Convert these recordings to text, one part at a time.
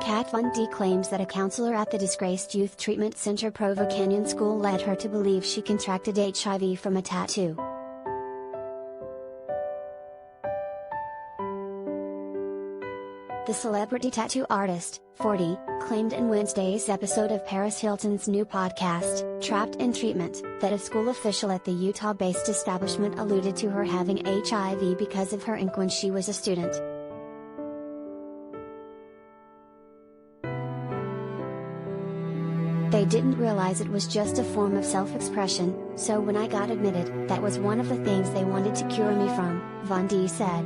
Kat Von D claims that a counselor at the Disgraced Youth Treatment Center Provo Canyon School led her to believe she contracted HIV from a tattoo. The celebrity tattoo artist, 40, claimed in Wednesday's episode of Paris Hilton's new podcast, Trapped in Treatment, that a school official at the Utah-based establishment alluded to her having HIV because of her ink when she was a student. They didn't realize it was just a form of self-expression, so when I got admitted, that was one of the things they wanted to cure me from, Von D said.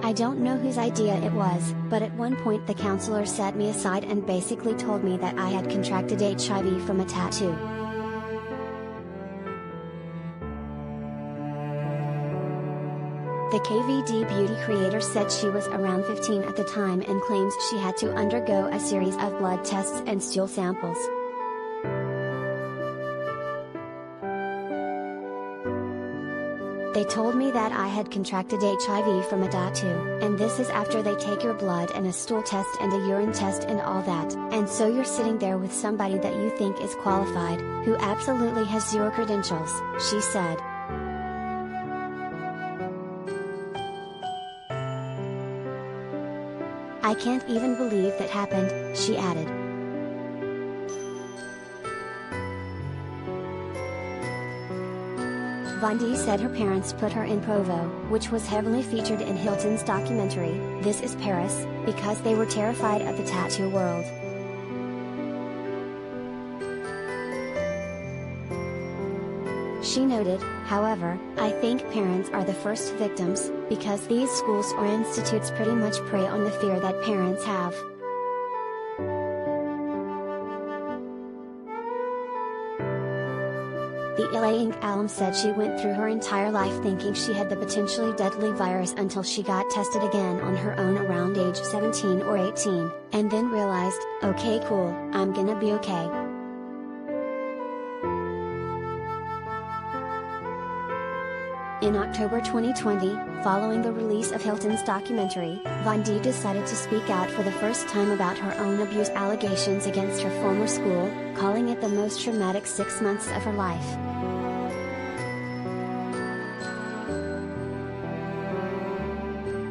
I don't know whose idea it was, but at one point the counselor set me aside and basically told me that I had contracted HIV from a tattoo. The KVD beauty creator said she was around 15 at the time and claims she had to undergo a series of blood tests and stool samples. They told me that I had contracted HIV from a tattoo, and this is after they take your blood and a stool test and a urine test and all that, and so you're sitting there with somebody that you think is qualified, who absolutely has zero credentials, she said. I can't even believe that happened, she added. Von D said her parents put her in Provo, which was heavily featured in Hilton's documentary, This is Paris, because they were terrified of the tattoo world. She noted, however, I think parents are the first victims, because these schools or institutes pretty much prey on the fear that parents have. The LA Ink alum said she went through her entire life thinking she had the potentially deadly virus until she got tested again on her own around age 17 or 18, and then realized, okay cool, I'm gonna be okay. In October 2020, following the release of Hilton's documentary, Von D decided to speak out for the first time about her own abuse allegations against her former school, calling it the most traumatic 6 months of her life.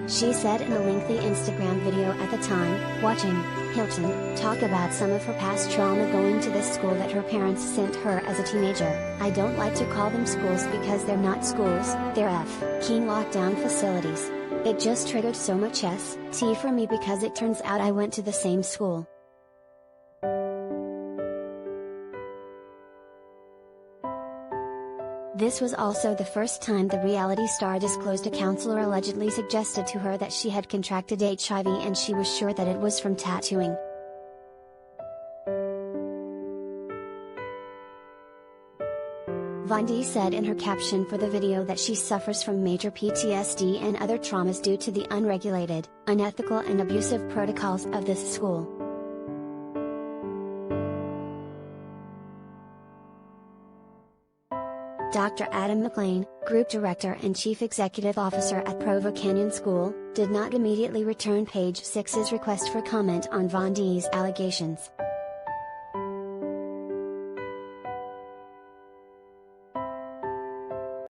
She said in a lengthy Instagram video at the time, watching Hilton talk about some of her past trauma going to this school that her parents sent her as a teenager. I don't like to call them schools because they're not schools, they're F-king lockdown facilities. It just triggered so much ST for me because it turns out I went to the same school. This was also the first time the reality star disclosed a counselor allegedly suggested to her that she had contracted HIV and she was sure that it was from tattooing. Von D said in her caption for the video that she suffers from major PTSD and other traumas due to the unregulated, unethical and abusive protocols of this school. Dr. Adam McLean, Group Director and Chief Executive Officer at Provo Canyon School, did not immediately return Page 6's request for comment on Von D's allegations.